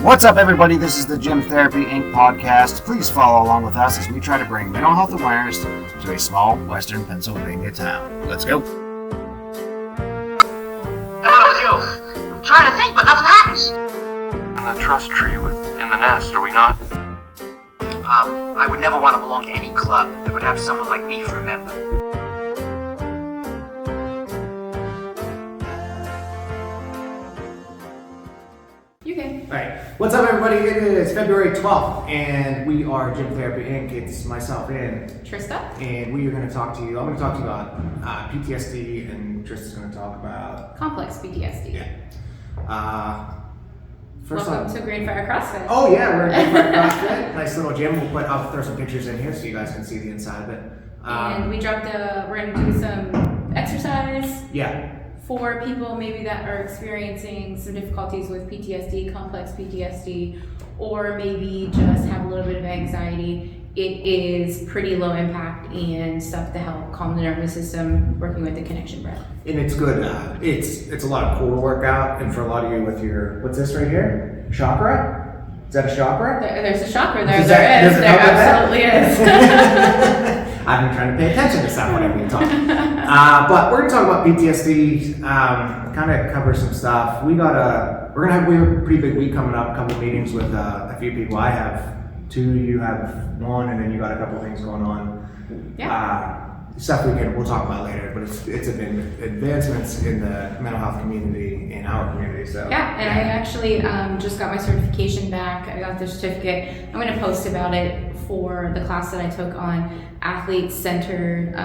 What's up, everybody? This is the Gym Therapy Inc. podcast. Please follow along with us as we try to bring mental health awareness to a small western Pennsylvania town. Let's go. Hello, with you. I'm trying to think, but nothing happens. On the trust tree in the nest, are we not? I would never want to belong to any club that would have someone like me for a member. Alright, what's up everybody? It is February 12th and we are Gym Therapy Inc. It's myself and Trista. And we are going to talk to you, I'm going to talk to you about PTSD, and Trista's going to talk about Complex PTSD. Yeah. Welcome to Greenfire CrossFit. Oh yeah, we're at Greenfire CrossFit. Nice little gym. I'll throw some pictures in here so you guys can see the inside of it. And we're going to do some exercise. Yeah. For people maybe that are experiencing some difficulties with PTSD, complex PTSD, or maybe just have a little bit of anxiety, it is pretty low impact and stuff to help calm the nervous system, working with the connection breath. And it's good. It's a lot of core workout, and for a lot of you with your, what's this right here? Chakra? Is that a chakra? There's a chakra there. There absolutely is. I've been trying to pay attention to stuff whenever you talk. But we're going to talk about PTSD, kind of cover some stuff. We have a pretty big week coming up, a couple of meetings with a few people. I have two, you have one, and then you got a couple of things going on. Yeah. Stuff we'll talk about later, but it's been advancements in the mental health community, in our community. So yeah, and I actually just got my certification back. I got the certificate. I'm going to post about it for the class that I took on athlete-centered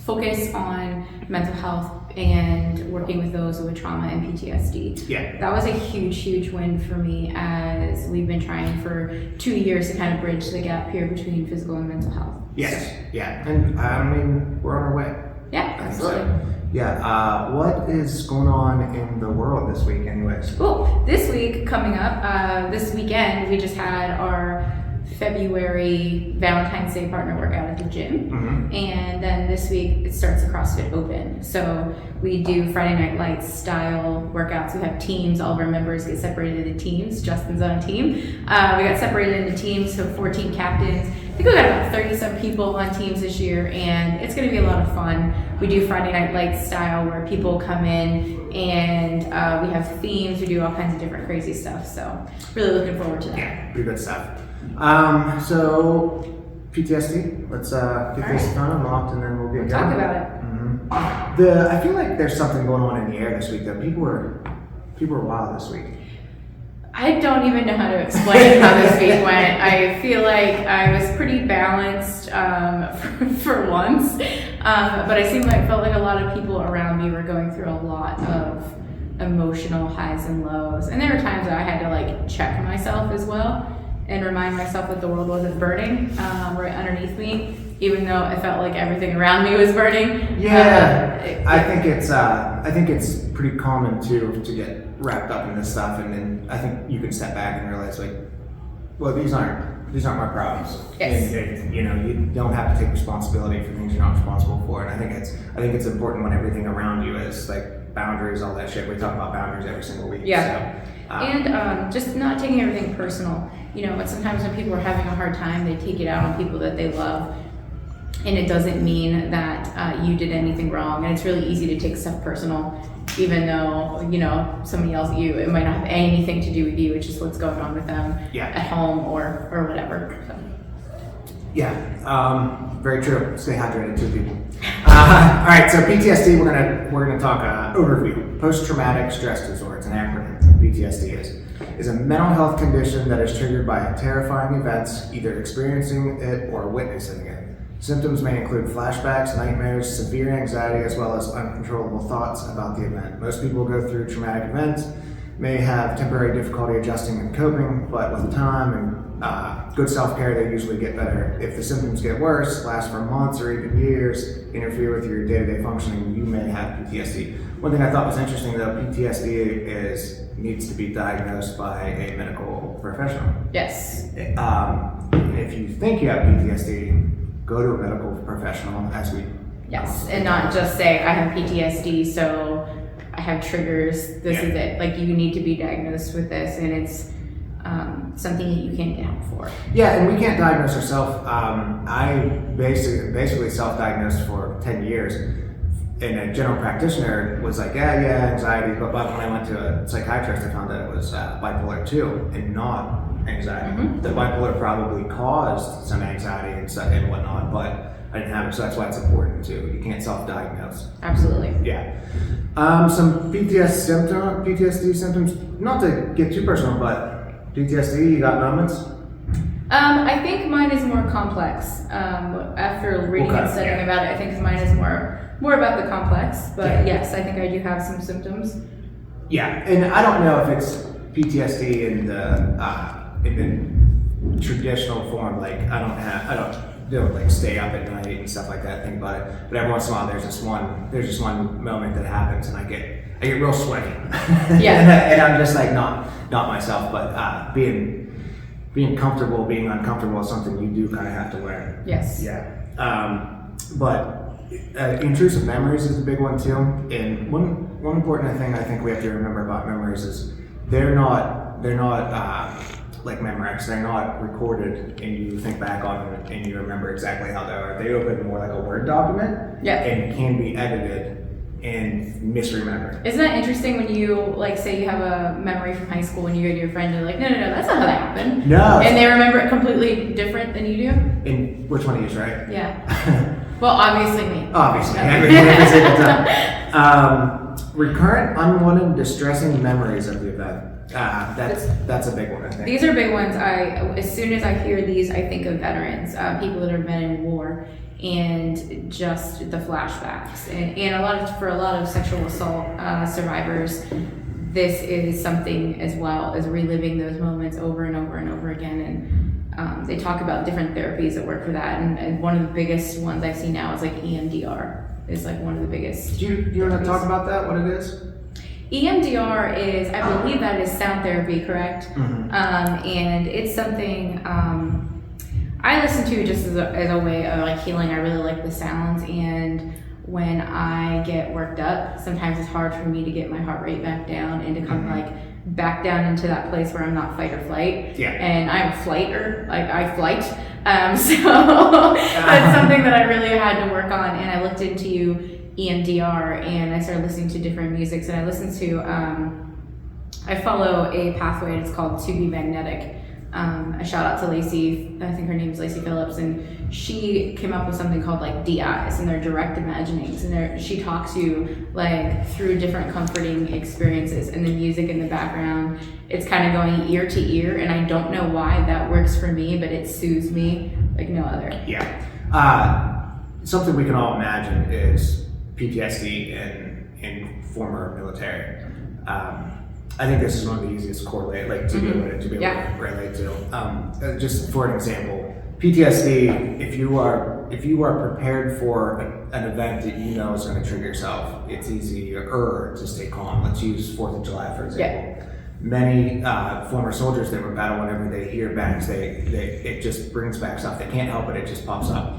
focus on mental health and working with those with trauma and PTSD. Yeah. That was a huge win for me, as we've been trying for 2 years to kind of bridge the gap here between physical and mental health. Yes, So, yeah, and I mean, we're on our way. yeah, absolutely. So, yeah, what is going on in the world this week anyways? Cool. This week coming up, this weekend, we just had our February Valentine's Day partner workout at the gym. Mm-hmm. And then this week it starts the CrossFit Open. So we do Friday Night Lights style workouts. We have teams. All of our members get separated into teams. Justin's on a team. We got separated into teams, so 14 captains. I think we got about 30-some people on teams this year, and it's going to be a lot of fun. We do Friday Night Lights style, where people come in and we have themes. We do all kinds of different crazy stuff. So really looking forward to that. Yeah, pretty good stuff. So PTSD, let's get this done and locked, and then we'll get going. Talk about it. Mm-hmm. I feel like there's something going on in the air this week though. People are wild this week. I don't even know how to explain how this week went. I feel like I was pretty balanced for once, but I felt like a lot of people around me were going through a lot of emotional highs and lows, and there were times that I had to like check myself as well and remind myself that the world wasn't burning right underneath me, even though I felt like everything around me was burning. Yeah, I think it's pretty common to get wrapped up in this stuff, and then I think you can step back and realize, like, well, these aren't my problems. Yes. And, you don't have to take responsibility for things you're not responsible for. And I think it's important when everything around you is like boundaries, all that shit. We talk about boundaries every single week. Yeah. So, and just not taking everything personal. But sometimes when people are having a hard time, they take it out on people that they love. And it doesn't mean that you did anything wrong. And it's really easy to take stuff personal, even though, somebody yells at you. It might not have anything to do with you. It's just what's going on with them at home or whatever. So. Yeah, very true. Stay hydrated too, people. All right, so PTSD, we're gonna talk overview. Post-traumatic stress disorder. It's an acronym. PTSD is a mental health condition that is triggered by terrifying events, either experiencing it or witnessing it. Symptoms may include flashbacks, nightmares, severe anxiety, as well as uncontrollable thoughts about the event. Most people go through traumatic events, may have temporary difficulty adjusting and coping, but with time and good self-care, they usually get better. If the symptoms get worse, last for months or even years, interfere with your day-to-day functioning, you may have PTSD. One thing I thought was interesting though, PTSD needs to be diagnosed by a medical professional. Yes. If you think you have PTSD, go to a medical professional, as we Yes, and not just say I have PTSD, so I have triggers. This is it. Like, you need to be diagnosed with this, and it's something that you can't get help for. Yeah, and we can't diagnose ourselves. I basically self-diagnosed for 10 years, and a general practitioner was like, yeah, anxiety. But when I went to a psychiatrist, I found that it was bipolar 2 and not anxiety. Mm-hmm. The bipolar probably caused some anxiety and whatnot, but I didn't have it, so that's why it's important too. You can't self-diagnose. Absolutely. Yeah. Some PTSD symptoms. Not to get too personal, but PTSD. You got moments? I think mine is more complex. After reading and studying about it, I think mine is more about the complex. But yes, I think I do have some symptoms. Yeah, and I don't know if it's PTSD in the traditional form. Like I don't like stay up at night and stuff like that. Think about it. But every once in a while, there's just one moment that happens, and I get real sweaty. Yeah. and I'm just like not myself. But being comfortable, being uncomfortable is something you do kind of have to learn. Yes. Yeah. But intrusive memories is a big one too. And one important thing I think we have to remember about memories is they're not like Memorex. They're not recorded and you think back on them and you remember exactly how they are. They open more like a Word document. Yeah. And can be edited and misremembered. Isn't that interesting when you, like, say you have a memory from high school and you go to your friend and you're like, no, that's not how that happened. No. And they remember it completely different than you do? And which one of you is right? Yeah. Well, obviously me. Obviously. Every single time. Recurrent, unwanted, distressing memories of the event. That's a big one, I think. These are big ones. As soon as I hear these, I think of veterans, people that have been in war, and just the flashbacks. And for a lot of sexual assault survivors, this is something as well as reliving those moments over and over and over again. And they talk about different therapies that work for that. And one of the biggest ones I've seen now is like EMDR. Is like one of the biggest. Do you want to talk about that? What it is? EMDR is, I believe that is sound therapy, correct? Mm-hmm. And it's something I listen to just as a way of like healing. I really like the sounds, and when I get worked up, sometimes it's hard for me to get my heart rate back down and to come like back down into that place where I'm not fight or flight. Yeah. And I'm a flighter, like I flight. So that's something that I really had to work on, and I looked into EMDR and I started listening to different musics, and I listened to I follow a pathway and it's called To Be Magnetic. A shout out to Lacey, I think her name is Lacey Phillips, and she came up with something called like DIs, and they're direct imaginings, and she talks you like through different comforting experiences, and the music in the background, it's kind of going ear to ear, and I don't know why that works for me, but it soothes me like no other. Yeah. Something we can all imagine is PTSD in former military. I think this is one of the easiest correlate, like to be able to relate to. Just for an example, PTSD. If you are prepared for an event that you know is going to trigger yourself, it's easier to stay calm. Let's use 4th of July for example. Yeah. Many former soldiers that were battle, whenever they hear bangs, it just brings back stuff. They can't help it; it just pops up.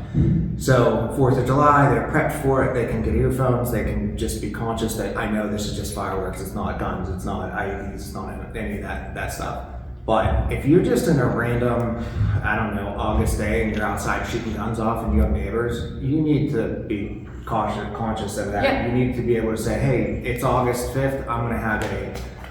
So 4th of July, they're prepped for it. They can get earphones. They can just be conscious that I know this is just fireworks. It's not guns. It's not IEDs. It's not any of that stuff. But if you're just in a random, I don't know, August day and you're outside shooting guns off and you have neighbors, you need to be conscious of that. Yeah. You need to be able to say, hey, it's August 5th. I'm going to have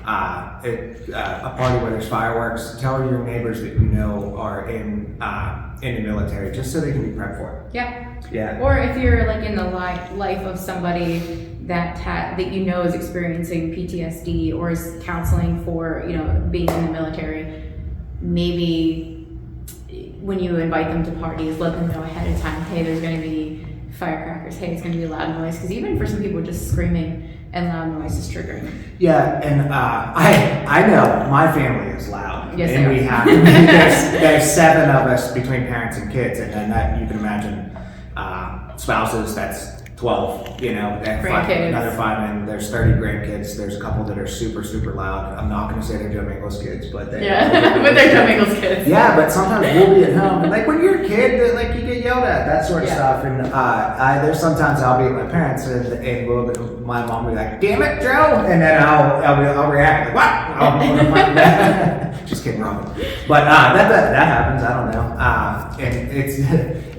a party where there's fireworks. Tell your neighbors that you know are in the military, just so they can be prepped for it. Yeah. Or if you're like in the life of somebody that you know is experiencing PTSD or is counseling for being in the military, maybe when you invite them to parties, let them know ahead of time. Hey, there's going to be firecrackers. Hey, it's going to be loud noise, because even for some people, just screaming and loud noise is triggering. Yeah, and I know my family is loud. Yes, and they we are. have there's 7 of us between parents and kids, and then that you can imagine spouses. That's 12. Grandkids. Another 5, and there's 30 grandkids. There's a couple that are super super loud. I'm not going to say they're Joe Mingles kids, but but they're Joe Mingles kids. Yeah, but sometimes we'll be at home, and like when you're a kid, like you get yelled at. that sort of Yeah. stuff. And there's sometimes I'll be with my parents and my mom will be like, "Damn it, Joe," and then I'll react like, "What?" Just kidding, Robin. But that happens. I don't know. And it's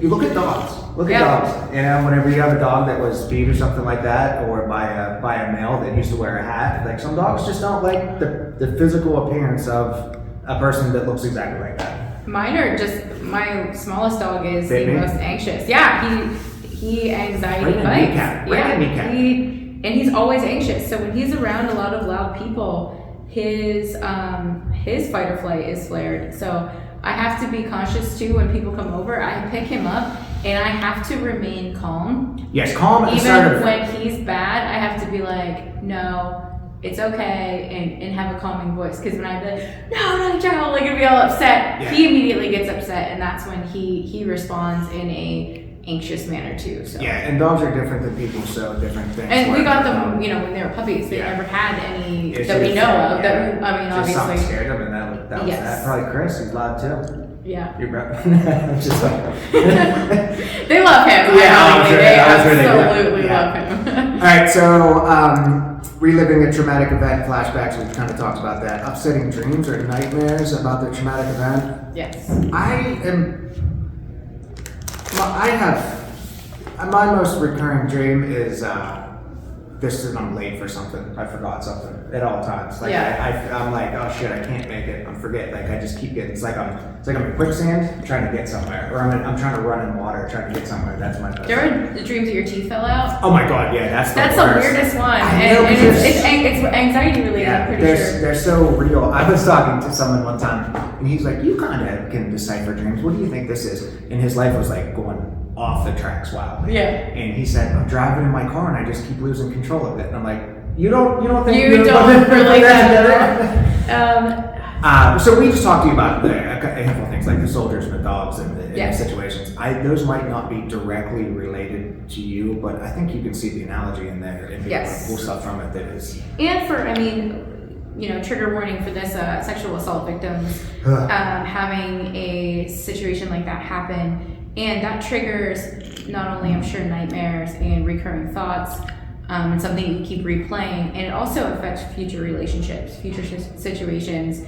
you look at dogs. Look at dogs. You know, whenever you have a dog that was beat or something like that, or by a male that used to wear a hat, like some dogs just don't like the physical appearance of a person that looks exactly like that. Mine are just, my smallest dog is Bit the me? most anxious. Yeah, he anxiety Brandon bites. Kneecap. Yeah, Brandon Kneecap. and he's always anxious. So when he's around a lot of loud people, his fight or flight is flared. So I have to be conscious too when people come over. I pick him up and I have to remain calm. Yes, calm and Even assertive. when he's bad, I have to be like, no, it's okay, and have a calming voice. Because when I'm like, no, Joe, like, and be all upset, he immediately gets upset, and that's when he responds in a anxious manner too. So. Yeah, and dogs are different than people, so different things. And we work. got them, when they were puppies. They never had any Issues. that we know of. Yeah. That I mean, Just something obviously. scared them, and that was Yes. that. Probably Chris, he's loud too. Yeah. Your brother. Just like. They love him. Yeah, I'm sure. They I'm sure they do. absolutely Yeah. love him. All right, so reliving a traumatic event, flashbacks. We've kind of talked about that. Upsetting dreams or nightmares about the traumatic event. Yes. My most recurring dream is this is I'm late for something. I forgot something at all times. Like I'm like, oh shit, I can't make it. I'm forget. Like I just keep getting. It's like I'm in quicksand trying to get somewhere, or I'm trying to run in water trying to get somewhere. That's my best. Do you ever the dreams that your teeth fell out? Oh my god, yeah, that's the worst. weirdest one. I know, And because it's anxiety related. yeah, I'm pretty sure. they're so real. I was talking to someone one time, and he's like, "You kind of can decipher dreams. What do you think this is?" And his life was like going off the tracks wildly. Yeah. And he said, "I'm driving in my car, and I just keep losing control of it." And I'm like, "You don't think You don't relate that. So we just talked to you about a handful of things like the soldiers and the dogs and the Yes. situations. Those might not be directly related to you, but I think you can see the analogy in there and Yes. pull stuff from it that is. And for, trigger warning for this, sexual assault victims, having a situation like that happen, and that triggers not only, I'm sure, nightmares and recurring thoughts, and something you keep replaying, and it also affects future relationships, future situations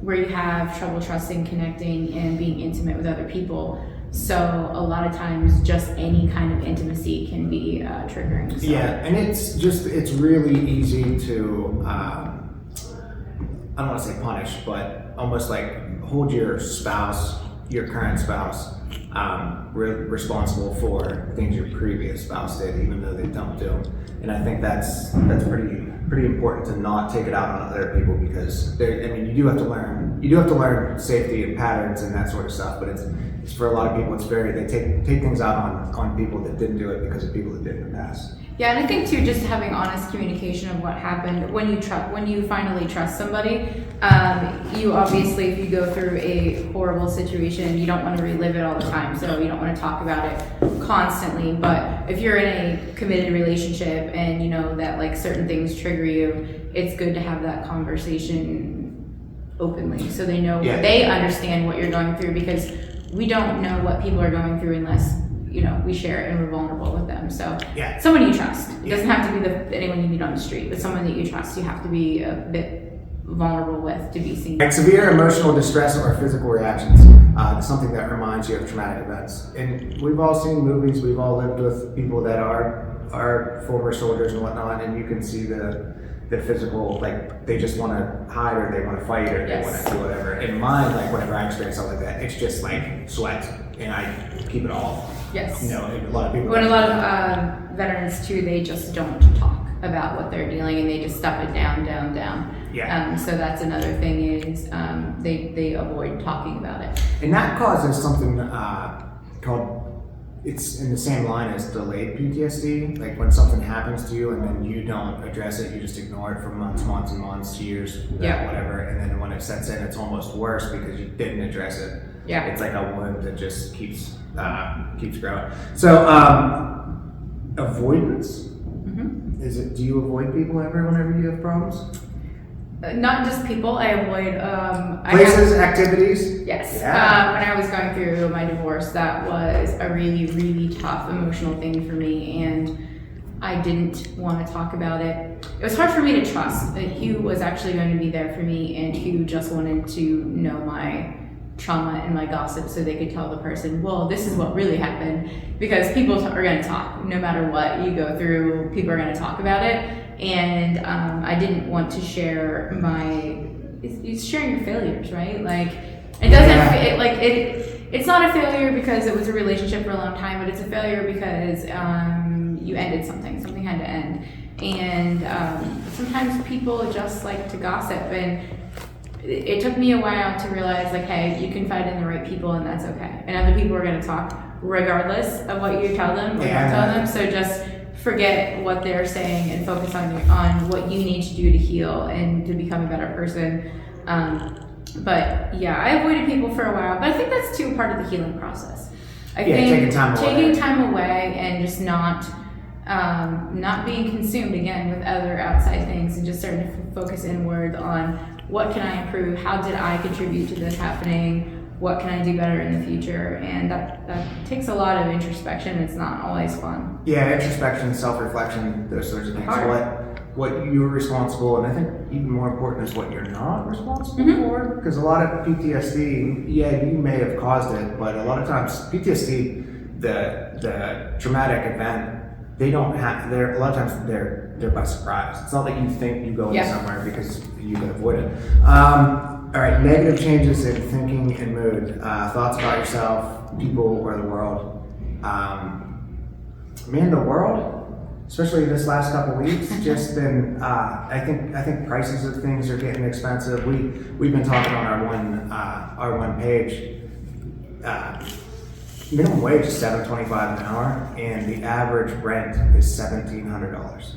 where you have trouble trusting, connecting, and being intimate with other people. So a lot of times just any kind of intimacy can be triggering. So. Yeah, and it's really easy to, I don't want to say punish, but almost like hold your spouse, your current spouse, responsible for things your previous spouse did, even though they don't do. And I think that's pretty important to not take it out on other people, because you do have to learn safety and patterns and that sort of stuff. But it's for a lot of people, they take things out on people that didn't do it because of people that did in the past. Yeah, and I think too, just having honest communication of what happened when you finally trust somebody. You obviously, if you go through a horrible situation, you don't want to relive it all the time, so you don't want to talk about it constantly. But if you're in a committed relationship and you know that like certain things trigger you, it's good to have that conversation openly, so they know they understand what you're going through, because we don't know what people are going through unless we share it and we're vulnerable with them. So someone you trust. It doesn't have to be anyone you meet on the street, but someone that you trust, you have to be a bit vulnerable with to be seen. Like severe emotional distress or physical reactions, something that reminds you of traumatic events. And we've all seen movies, we've all lived with people that are former soldiers and whatnot, and you can see the physical, like they just want to hide or they want to fight or they want to do whatever. And mine, like whenever I experience something like that, it's just like sweat, and I keep it all. Yes. A lot of people. When a lot of veterans too, they just don't talk about what they're dealing, and they just stuff it down. Yeah. So that's another thing is they avoid talking about it. And that causes something called, it's in the same line as delayed PTSD. Like when something happens to you and then you don't address it, you just ignore it for months and months, years, whatever. And then when it sets in, it's almost worse because you didn't address it. Yeah. It's like a wound that just keeps growing. So avoidance. Mm-hmm. Do you avoid people ever whenever you have problems? Not just people. I avoid Places, activities. Yes. Yeah. When I was going through my divorce, that was a really, really tough emotional thing for me, and I didn't want to talk about it. It was hard for me to trust that Hugh was actually going to be there for me, and Hugh just wanted to know my trauma and my gossip so they could tell the person, well, this is what really happened, because people are going to talk. No matter what you go through, people are going to talk about it. And I didn't want to share it's sharing your failures, right? Like, it doesn't, it's not a failure because it was a relationship for a long time, but it's a failure because you ended something had to end. And sometimes people just like to gossip, and it took me a while to realize, like, hey, you confide in the right people and that's okay. And other people are going to talk regardless of what you tell them or don't tell them. So just forget what they're saying and focus on what you need to do to heal and to become a better person. But yeah, I avoided people for a while, but I think that's too part of the healing process. I think taking time away and just not being consumed again with other outside things, and just starting to focus inward on what can I improve, how did I contribute to this happening, what can I do better in the future, and that takes a lot of introspection. It's not always fun. Yeah, introspection, self-reflection, those sorts of things. What you're responsible, and I think even more important is what you're not responsible for, because a lot of PTSD, yeah, you may have caused it, but a lot of times PTSD, the traumatic event, a lot of times they're by surprise. It's not like you think you go into somewhere because you can avoid it. All right, negative changes in thinking and mood, thoughts about yourself, people, or the world. The world, especially this last couple weeks, just been. I think prices of things are getting expensive. We've been talking on our one page. Minimum wage is $7.25 an hour, and the average rent is $1,700.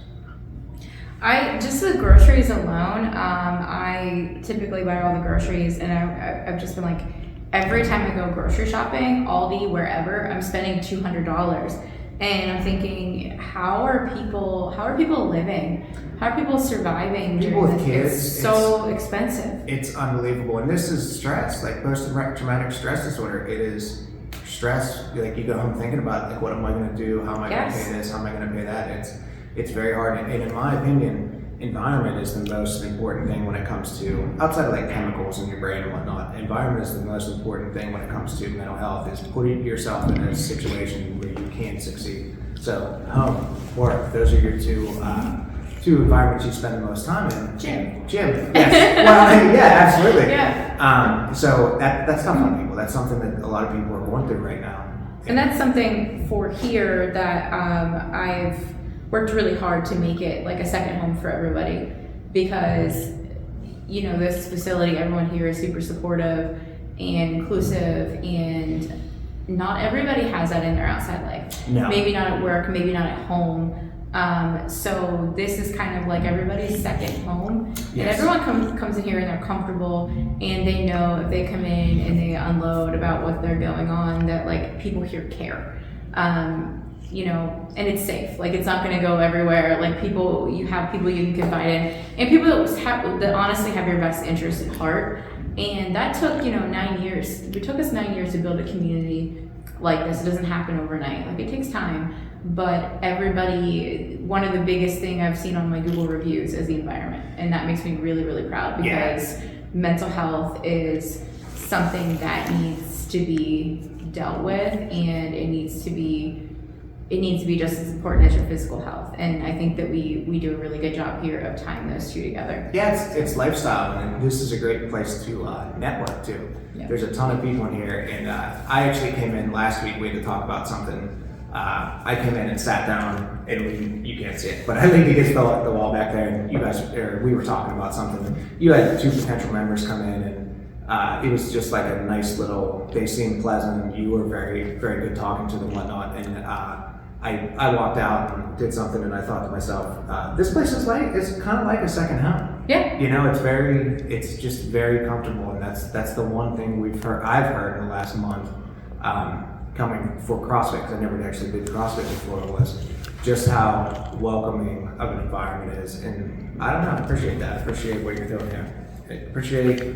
Just the groceries alone, I typically buy all the groceries, and I've just been like, every time I go grocery shopping, Aldi, wherever, I'm spending $200. And I'm thinking, how are people living? How are people surviving? People with kids, it's so expensive. It's unbelievable. And this is stress, like post-traumatic stress disorder. It is stress. Like, you go home thinking about, like, what am I going to do? How am I going to pay this? How am I going to pay that? It's very hard. And in my opinion, environment is the most important thing when it comes to, outside of like chemicals in your brain and whatnot, environment is the most important thing when it comes to mental health, is putting yourself in a situation where you can succeed. So home, work, those are your two environments you spend the most time in. Gym, yes. Well, yeah, absolutely. Yeah. So that's tough on people. That's something that a lot of people are going through right now. And that's something for here that I've worked really hard to make it like a second home for everybody, because this facility, everyone here is super supportive and inclusive, and not everybody has that in their outside life. No. Maybe not at work, maybe not at home. So this is kind of like everybody's second home. Yes. And everyone comes in here and they're comfortable, and they know if they come in and they unload about what they're going on, that like people here care. And it's safe. Like, it's not going to go everywhere. Like, you have people you can confide in, and people that honestly have your best interest at heart. And that took 9 years. It took us 9 years to build a community like this. It doesn't happen overnight. Like, it takes time. But everybody, one of the biggest thing I've seen on my Google reviews is the environment, and that makes me really, really proud, because mental health is something that needs to be dealt with, and it needs to be just as important as your physical health. And I think that we do a really good job here of tying those two together. Yeah, it's lifestyle, and this is a great place to network too. Yep. There's a ton of people in here, and I actually came in last week. We had to talk about something. I came in and sat down, and you can't see it, but I leaned against the wall back there, and we were talking about something. You had two potential members come in, and it was just like a nice little. They seemed pleasant. You were very, very good talking to them, whatnot, and I walked out and did something, and I thought to myself, this place is kind of like a second home. Yeah. It's just very comfortable, and that's the one thing I've heard in the last month. coming for CrossFit, because I never actually did CrossFit before, was just how welcoming of an environment is. And I don't know, I appreciate that. I appreciate what you're doing here.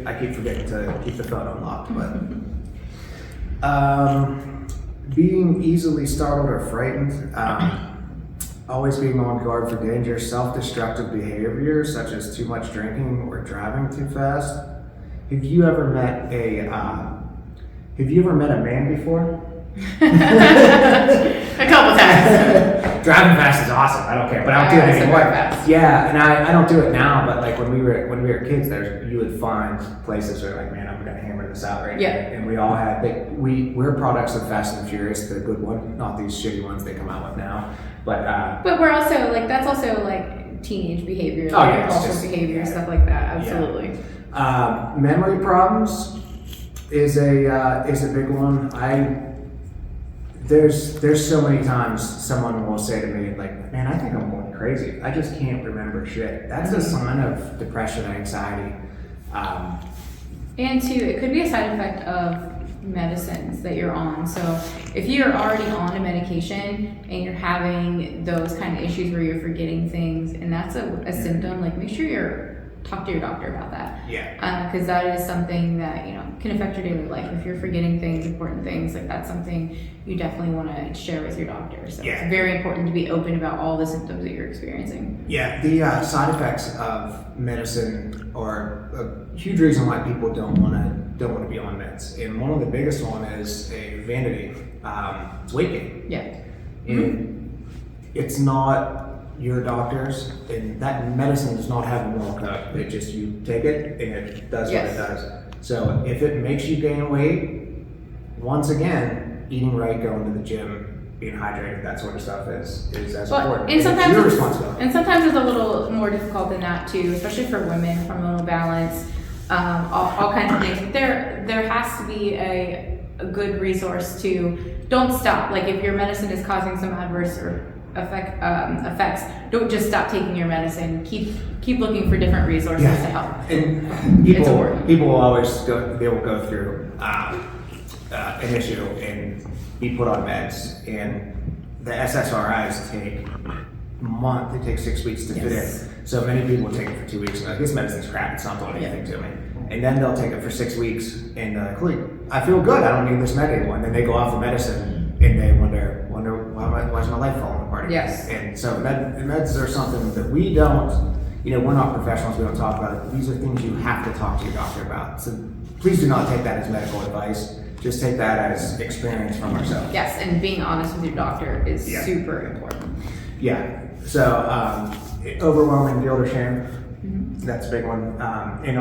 I keep forgetting to keep the phone unlocked, but being easily startled or frightened, always being on guard for danger, self-destructive behavior such as too much drinking or driving too fast. Have you ever met a man before? A couple times. Driving fast is awesome. I don't care, but I don't do it anymore. Yeah, and I don't do it now. But like when we were kids, you would find places where like, man, I'm gonna hammer this out right here. And we all had. We're products of Fast and the Furious, the good one, not these shitty ones they come out with now. But we're also like that's also like teenage behavior, like impulsive behavior, stuff like that. Absolutely. Yeah. Memory problems is a big one. There's so many times someone will say to me, like, man, I think I'm going crazy. I just can't remember shit. That's a sign of depression and anxiety. And two, it could be a side effect of medicines that you're on. So if you're already on a medication and you're having those kind of issues where you're forgetting things, and that's a symptom, like make sure talk to your doctor about that. Yeah. Because that is something that, can affect your daily life. If you're forgetting things, important things, like that's something you definitely want to share with your doctor. So it's very important to be open about all the symptoms that you're experiencing. Yeah, the side effects of medicine are a huge reason why people don't want to be on meds. And one of the biggest one is a vanity. It's weight gain. Yeah. And it's not your doctors, and that medicine does not have a moral code. It just, you take it and it does what it does. So if it makes you gain weight, once again, eating right, going to the gym, being hydrated, that sort of stuff is as important. And sometimes it's your responsibility. And sometimes it's a little more difficult than that too, especially for women, hormonal balance, all kinds of things. There has to be a good resource to, don't stop. Like if your medicine is causing some adverse or effects, don't just stop taking your medicine. Keep looking for different resources to help. And people will always go through an issue and be put on meds, and the SSRIs take a month. It takes 6 weeks to fit in. So many people take it for 2 weeks and like, this medicine's crap, it's not doing anything to me. And then they'll take it for 6 weeks and I feel good, I don't need this med anymore. And then they go off the medicine and they wonder why is my life falling apart again? Yes. And so meds are something that we don't, we're not professionals, we don't talk about it. These are things you have to talk to your doctor about. So please do not take that as medical advice. Just take that as experience from ourselves. Yes, and being honest with your doctor is super important. Yeah. So overwhelming guilt or shame, that's a big one. And a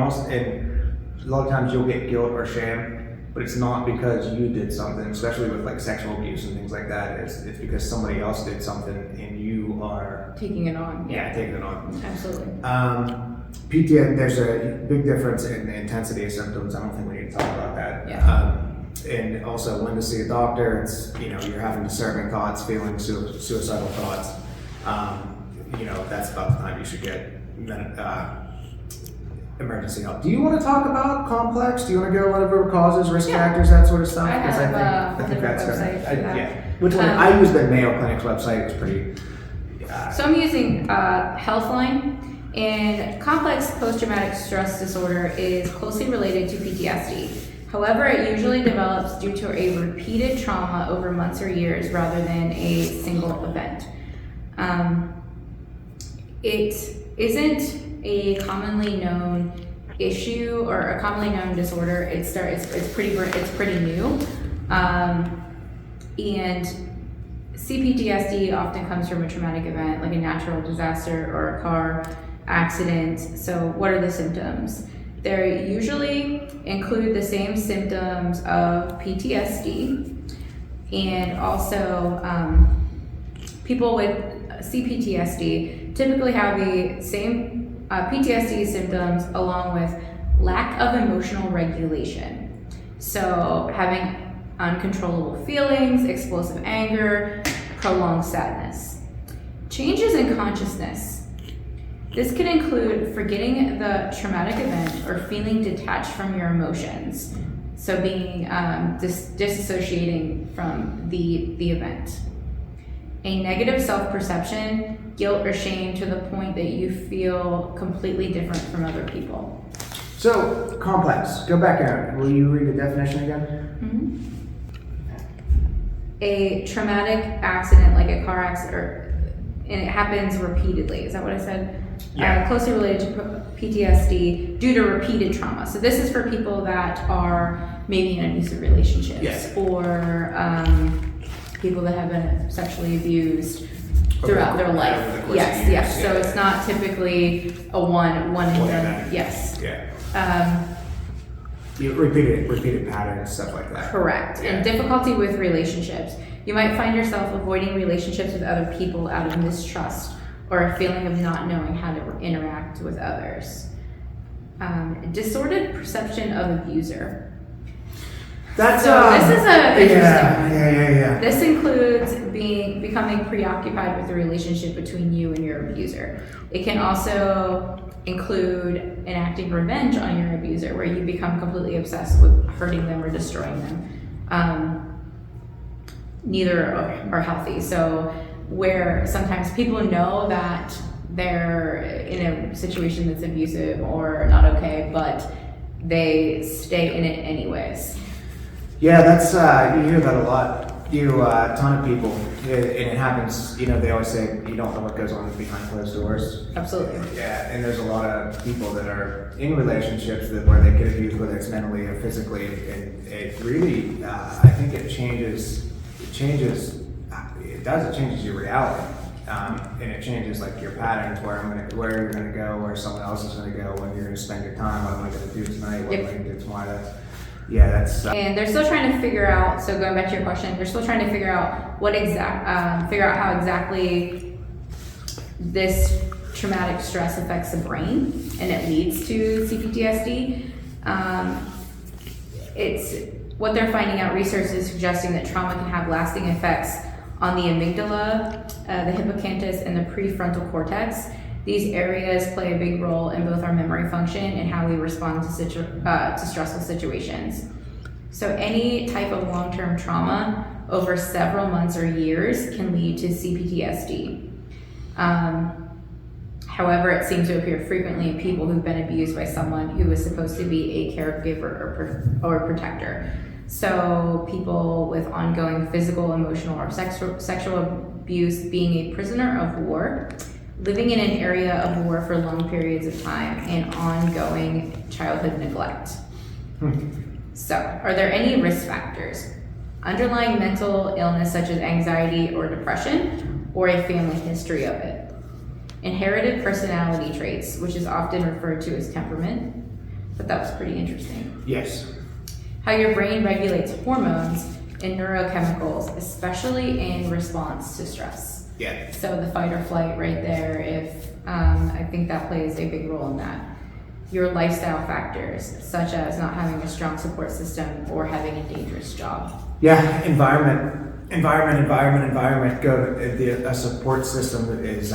lot of times you'll get guilt or shame, but it's not because you did something, especially with like sexual abuse and things like that. It's because somebody else did something and you are taking it on. Yeah, taking it on. Absolutely. PTSD, there's a big difference in the intensity of symptoms. I don't think we need to talk about that. Yeah. And also when to see a doctor, it's, you're having disturbing thoughts, feeling suicidal thoughts. That's about the time you should get emergency help. Do you want to talk about complex? Do you want to go over causes, risk factors, that sort of stuff? I have I think that's website. Which one? I use the Mayo Clinic's website. It's pretty. So I'm using Healthline, and complex post-traumatic stress disorder is closely related to PTSD. However, it usually develops due to a repeated trauma over months or years rather than a single event. It isn't a commonly known issue or a commonly known disorder. It's pretty new, and CPTSD often comes from a traumatic event like a natural disaster or a car accident. So, what are the symptoms? They usually include the same symptoms of PTSD, and also people with CPTSD typically have the same PTSD symptoms along with lack of emotional regulation. So having uncontrollable feelings, explosive anger, prolonged sadness. Changes in consciousness. This can include forgetting the traumatic event or feeling detached from your emotions. So being disassociating from the event. A negative self-perception, guilt or shame to the point that you feel completely different from other people. So, complex. Go back there. Will you read the definition again? A traumatic accident, like a car accident, and it happens repeatedly. Is that what I said? Yeah. Closely related to PTSD due to repeated trauma. So this is for people that are maybe in abusive relationships, Yes. or people that have been sexually abused throughout their life. Over the course of Yes, years, yes. So yeah. it's not typically a one and done. event. Yes. Yeah. Um, Repeated patterns, stuff like that. Correct. Yeah. And difficulty with relationships. You might find yourself avoiding relationships with other people out of mistrust or a feeling of not knowing how to interact with others. Disordered perception of abuser. That's So this is a interesting one. Yeah. This includes becoming preoccupied with the relationship between you and your abuser. It can also include enacting revenge on your abuser, where you become completely obsessed with hurting them or destroying them. Neither are healthy. So where sometimes people know that they're in a situation that's abusive or not okay, but they stay in it anyways. Yeah, that's you hear that a lot. A ton of people, and it happens. They always say you don't know what goes on behind closed doors. Absolutely. Yeah, and there's a lot of people that are in relationships where they get abused, whether it's mentally or physically, and it really, I think it changes. It changes your reality, and it changes like your patterns, where you're gonna go, where someone else is gonna go, when you're gonna spend your time, what am I gonna do tonight, what am I gonna do tomorrow. That's And they're still trying to figure out, so going back to your question, they're still trying to figure out figure out how exactly this traumatic stress affects the brain and it leads to CPTSD. It's what they're finding out. Research is suggesting that trauma can have lasting effects on the amygdala, the hippocampus, and the prefrontal cortex. These areas play a big role in both our memory function and how we respond to stressful situations. So any type of long-term trauma over several months or years can lead to CPTSD. However, it seems to appear frequently in people who've been abused by someone who was supposed to be a caregiver or protector. So people with ongoing physical, emotional, or sexual abuse, being a prisoner of war, living in an area of war for long periods of time, and ongoing childhood neglect. So, are there any risk factors? Underlying mental illness such as anxiety or depression, or a family history of it? Inherited personality traits, which is often referred to as temperament, but that was pretty interesting. yes. How your brain regulates hormones and neurochemicals, especially in response to stress. Yeah. So the fight or flight right there, I think that plays a big role in that. Your lifestyle factors, such as not having a strong support system or having a dangerous job. Yeah, environment. A support system is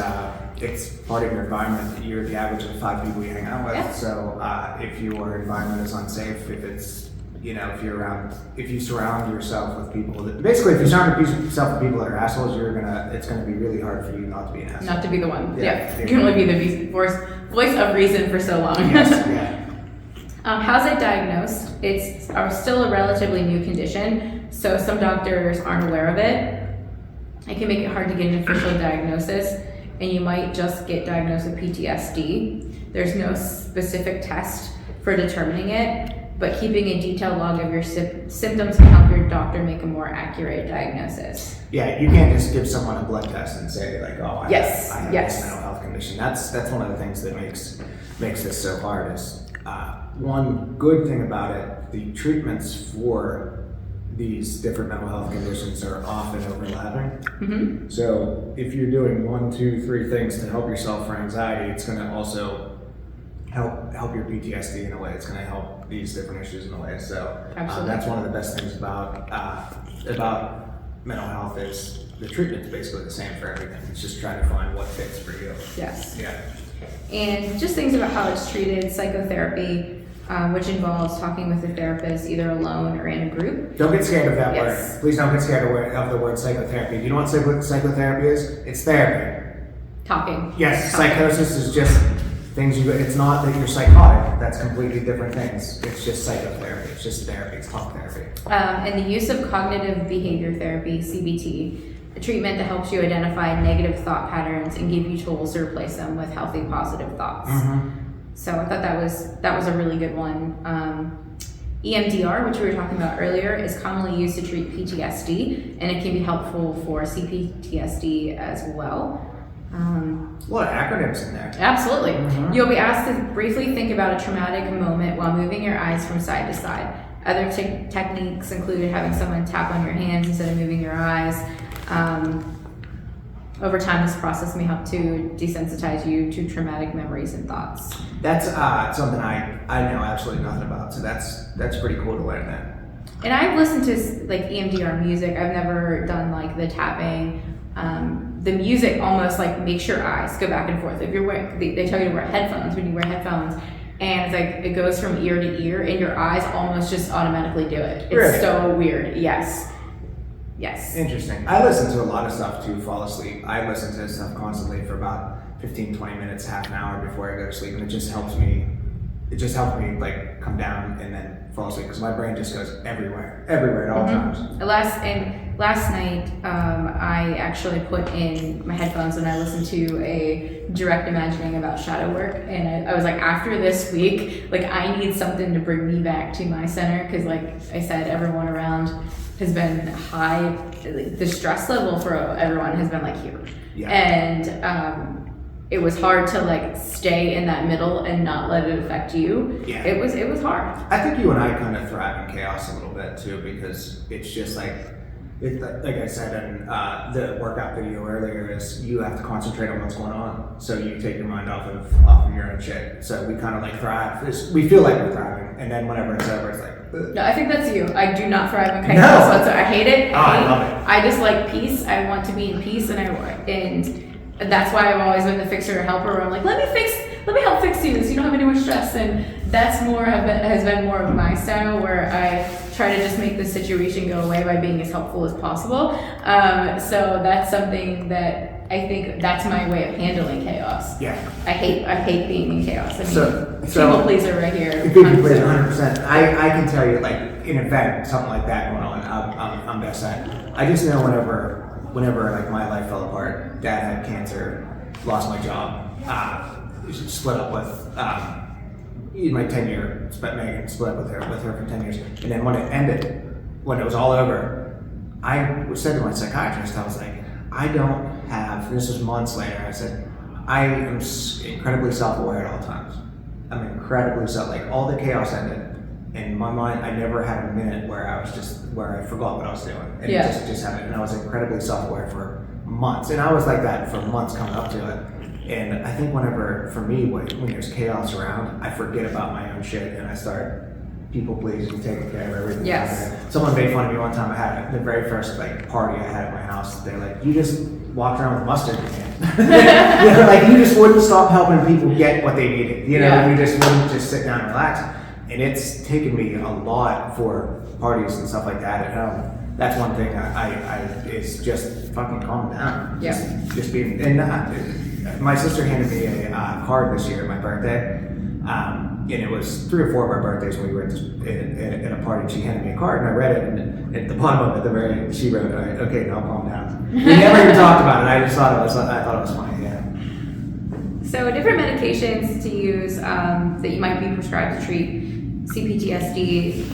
it's part of your environment. You're the average of 5 people you hang out with. Yeah. So if your environment is unsafe, if you surround yourself with people that if you surround yourself with people that are assholes, it's gonna be really hard for you not to be an asshole. Not to be the one. Yeah. You can only be the voice of reason for so long. Yes. Yeah. How's it diagnosed? It's still a relatively new condition, so some doctors aren't aware of it. It can make it hard to get an official diagnosis, and you might just get diagnosed with PTSD. There's no specific test for determining it, but keeping a detailed log of your symptoms can help your doctor make a more accurate diagnosis. Yeah, you can't just give someone a blood test and say like, oh, I have Yes. this mental health condition. That's one of the things that makes this so hard. Is one good thing about it, the treatments for these different mental health conditions are often overlapping. Mm-hmm. So if you're doing 1, 2, 3 things to help yourself for anxiety, it's going to also help your PTSD in a way. It's going to help these different issues in a way. So that's one of the best things about mental health is the treatment's basically the same for everything. It's just trying to find what fits for you. Yes. Yeah. And just things about how it's treated, psychotherapy, which involves talking with a therapist either alone or in a group. Don't get scared of that Yes. word. Please don't get scared of the word psychotherapy. Do you know what psychotherapy is? It's therapy. Talking. Yes, Talking. psychosis is just things it's not that you're psychotic. That's completely different things. It's just psychotherapy. It's just therapy. It's talk therapy. And the use of cognitive behavior therapy, CBT, a treatment that helps you identify negative thought patterns and give you tools to replace them with healthy, positive thoughts. So I thought that was a really good one. EMDR, which we were talking about earlier, is commonly used to treat PTSD, and it can be helpful for CPTSD as well. A lot of acronyms in there. Absolutely. You'll be asked to briefly think about a traumatic moment while moving your eyes from side to side. Other techniques include having someone tap on your hands instead of moving your eyes. Over time, this process may help to desensitize you to traumatic memories and thoughts. That's something I know absolutely nothing about, so that's pretty cool to learn that. And I've listened to like EMDR music. I've never done like the tapping. The music almost like makes your eyes go back and forth. If you're wearing, they tell you to wear headphones when you wear headphones, and it's like it goes from ear to ear, and your eyes almost just automatically do it. It's Really? so weird. Yes. Interesting. I listen to a lot of stuff to fall asleep. I listen to stuff constantly for about 15, 20 minutes, half an hour before I go to sleep, and it just helps me like come down and then fall asleep because my brain just goes everywhere at all times. Last night, I actually put in my headphones and I listened to a direct imagining about shadow work, and I was like, after this week, like I need something to bring me back to my center because, like I said, everyone around has been high. The stress level for everyone has been like huge, and it was hard to like stay in that middle and not let it affect you. Yeah. It was hard. I think you and I kind of thrive in chaos a little bit too because it's just like I said in the workout video earlier, is you have to concentrate on what's going on, so you take your mind off of your own shit. So we kind of like thrive. We feel like we're thriving, and then whenever it's over, it's like. Ugh. No, I think that's you. I do not thrive in chaos whatsoever. I hate it. I love it. I just like peace. I want to be in peace, and that's why I've always been the fixer or helper. Where I'm like, let me help fix you, so you don't have any more stress. And that's has been more of my style, where I try to just make the situation go away by being as helpful as possible. So that's something that I think that's my way of handling chaos. Yeah. I hate being in chaos. I mean, So people pleaser right here. People pleaser, 100%. I can tell you, like in an event, something like that going on, I'm best at. I just know whenever like my life fell apart, Dad had cancer, lost my job, split up with my 10-year, Megan split up with her for 10 years, and then when it ended, when it was all over, I said to my psychiatrist, I was like, I don't have. This was months later. I said, I am incredibly self-aware at all times. I'm incredibly like all the chaos ended. In my mind, I never had a minute where I forgot what I was doing. And it just happened. And I was incredibly self-aware for months. And I was like that for months coming up to it. And I think for me, when there's chaos around, I forget about my own shit and I start people pleasing, taking care of everything. Yes. Someone made fun of me one time. I had the very first like party I had at my house. They're like, you just walked around with mustard in your hand. Like you just wouldn't stop helping people get what they needed. You know, you just wouldn't just sit down and relax. And it's taken me a lot for parties and stuff like that at home. That's one thing I is just fucking calm down. Just being. And my sister handed me a card this year at my birthday. And it was 3 or 4 of our birthdays when we were at a party. She handed me a card and I read it, and at the bottom of it, she wrote, "Okay, now calm down." We never even talked about it. I just thought it was funny. Yeah. So different medications to use that you might be prescribed to treat CPTSD.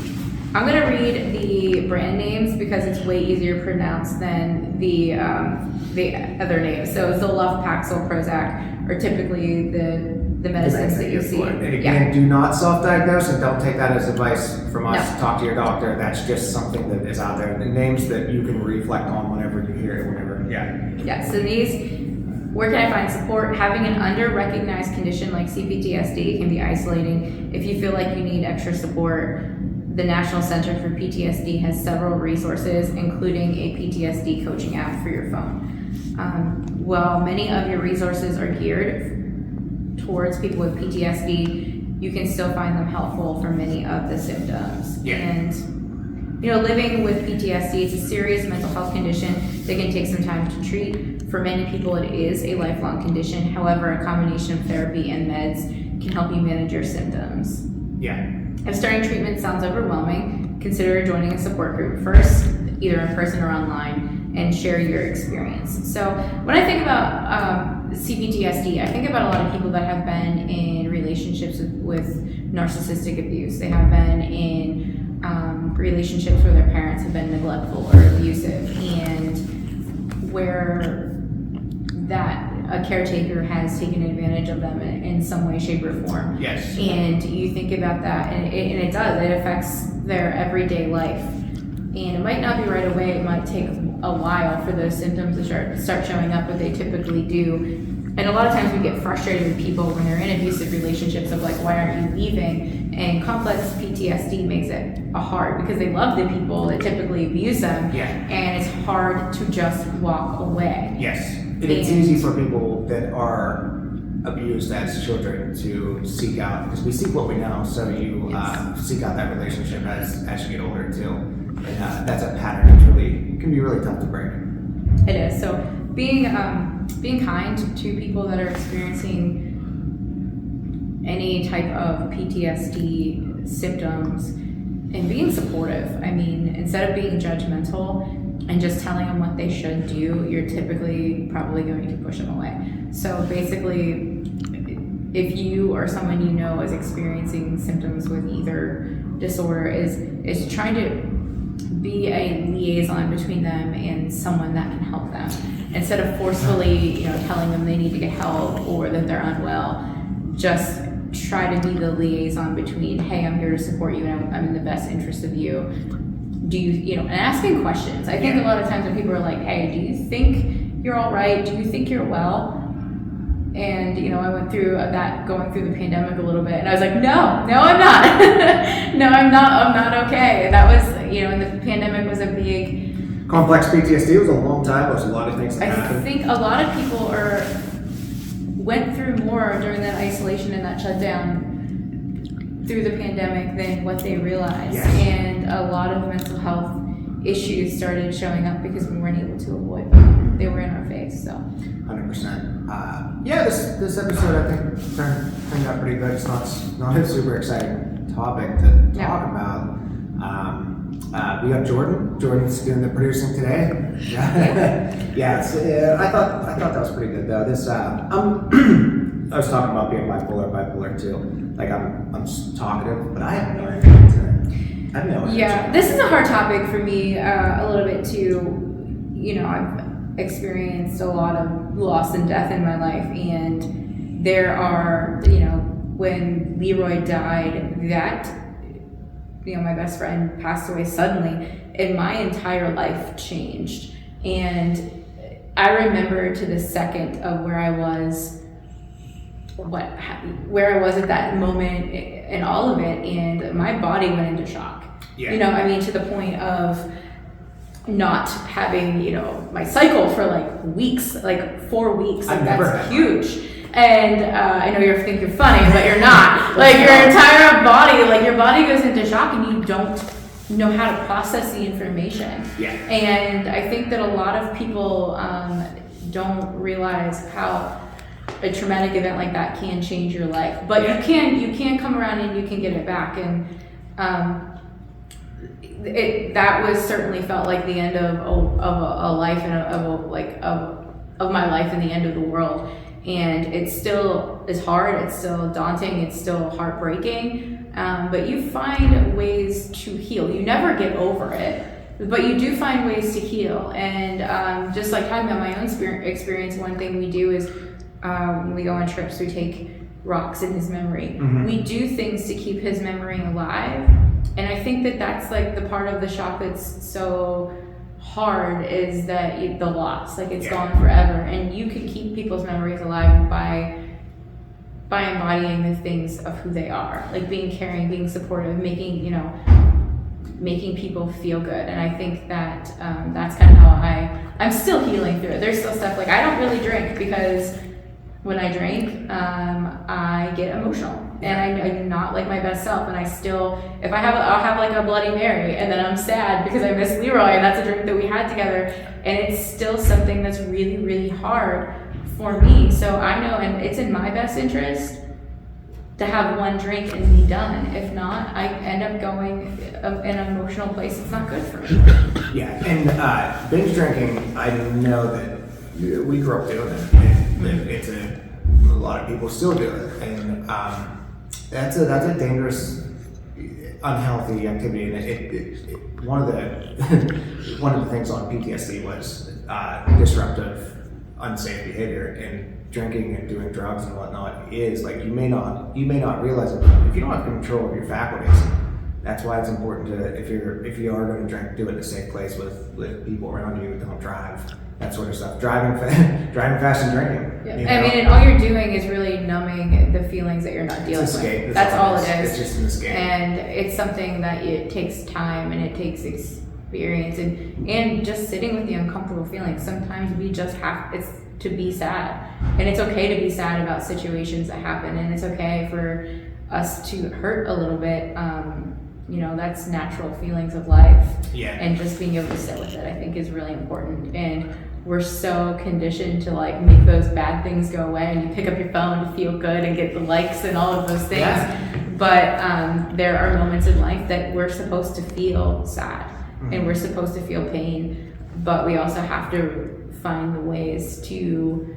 I'm going to read the brand names because it's way easier to pronounce than the other names. So Zoloft, Paxil, Prozac are typically the medicines that you see. And again, do not self-diagnose and don't take that as advice from us. No. Talk to your doctor. That's just something that is out there. The names that you can reflect on whenever you hear it, Yeah, so where can I find support? Having an under-recognized condition like CPTSD can be isolating. If you feel like you need extra support, the National Center for PTSD has several resources, including a PTSD coaching app for your phone. While many of your resources are geared towards people with PTSD, you can still find them helpful for many of the symptoms. Yeah. And living with PTSD is a serious mental health condition that can take some time to treat. For many people, it is a lifelong condition. However, a combination of therapy and meds can help you manage your symptoms. Yeah. If starting treatment sounds overwhelming, consider joining a support group first, either in person or online, and share your experience. So when I think about CPTSD, I think about a lot of people that have been in relationships with narcissistic abuse. They have been in relationships where their parents have been neglectful or abusive, and where that a caretaker has taken advantage of them in some way, shape, or form. Yes. And you think about that, and it does. It affects their everyday life. And it might not be right away. It might take a while for those symptoms to start showing up, but they typically do. And a lot of times we get frustrated with people when they're in abusive relationships of like, why aren't you leaving? And complex PTSD makes it hard because they love the people that typically abuse them. Yeah. And it's hard to just walk away. Yes. And it's easy for people that are abused as children to seek out, because we seek what we know, so you seek out that relationship as you get older too. And that's a pattern that can be really tough to break. It is. So being kind to people that are experiencing any type of PTSD symptoms and being supportive. I mean, instead of being judgmental and just telling them what they should do, you're typically probably going to push them away. So basically, if you or someone you know is experiencing symptoms with either disorder, is trying to be a liaison between them and someone that can help them. Instead of forcefully, telling them they need to get help or that they're unwell, just try to be the liaison between, hey, I'm here to support you and I'm in the best interest of you. Do you, and asking questions. I think a lot of times when people are like, hey, do you think you're all right? Do you think you're well? And, I went through that going through the pandemic a little bit, and I was like, no, I'm not. No, I'm not okay. That was, and the pandemic was a big... Complex PTSD was a long time. There's a lot of things that happened. I think a lot of people went through more during that isolation and that shutdown through the pandemic than what they realized. Yes. And a lot of mental health issues started showing up because we weren't able to avoid them. They were in our face, so. 100%. This episode I think turned out pretty good. It's not a super exciting topic to talk about. We got Jordan. Jordan's doing the producing today. I thought that was pretty good though. This I was talking about being bipolar too. Like I'm talkative, but I have no idea. Yeah, this is a hard topic for me a little bit too. I've experienced a lot of loss and death in my life, and there are, when Leroy died, that, my best friend passed away suddenly, and my entire life changed. And I remember to the second of where I was at that moment and all of it, and my body went into shock. Yeah. To the point of not having, my cycle for like weeks, like 4 weeks. Like that's huge. And I know you're funny, but you're not. Like your entire body, your body goes into shock and you don't know how to process the information. Yeah. And I think that a lot of people don't realize how a traumatic event like that can change your life. But you can come around and you can get it back. And that was certainly felt like the end of a life and of my life and the end of the world. And it still is hard, it's still daunting, it's still heartbreaking, but you find ways to heal. You never get over it, but you do find ways to heal. And just like talking about my own experience, one thing we do is when we go on trips, we take rocks in his memory. Mm-hmm. We do things to keep his memory alive. And I think that that's like the part of the shock that's so hard, is that the loss, it's gone forever. And you can keep people's memories alive by embodying the things of who they are, like being caring, being supportive, making people feel good. And I think that that's kind of how I'm still healing through it. There's still stuff I don't really drink, because when I drink, I get emotional. and I do not like my best self, and I still, if I'll have like a Bloody Mary, and then I'm sad because I miss Leroy, and that's a drink that we had together, and it's still something that's really, really hard for me. So I know, and it's in my best interest to have one drink and be done. If not, I end up going in an emotional place. It's not good for me. Yeah, and binge drinking, I know that we grew up doing it. And it's a lot of people still do it, and that's a dangerous, unhealthy activity. And one of the things on PTSD was disruptive, unsafe behavior, and drinking and doing drugs and whatnot is like you may not realize it, but if you don't have control of your faculties, that's why it's important to, if you are going to drink, do it in a safe place with people around you. Don't drive, that sort of stuff. Driving fast and drinking. Yeah. You know? I mean, and all you're doing is really numbing the feelings that you're not dealing with. That's all it is. It's just an escape. And it's something that it takes time and it takes experience and just sitting with the uncomfortable feelings. Sometimes we just have to be sad, and it's okay to be sad about situations that happen, and it's okay for us to hurt a little bit. That's natural feelings of life. Yeah. And just being able to sit with it, I think, is really important. And we're so conditioned to like make those bad things go away, and you pick up your phone to feel good and get the likes and all of those things. Yeah. But there are moments in life that we're supposed to feel sad, and we're supposed to feel pain, but we also have to find the ways to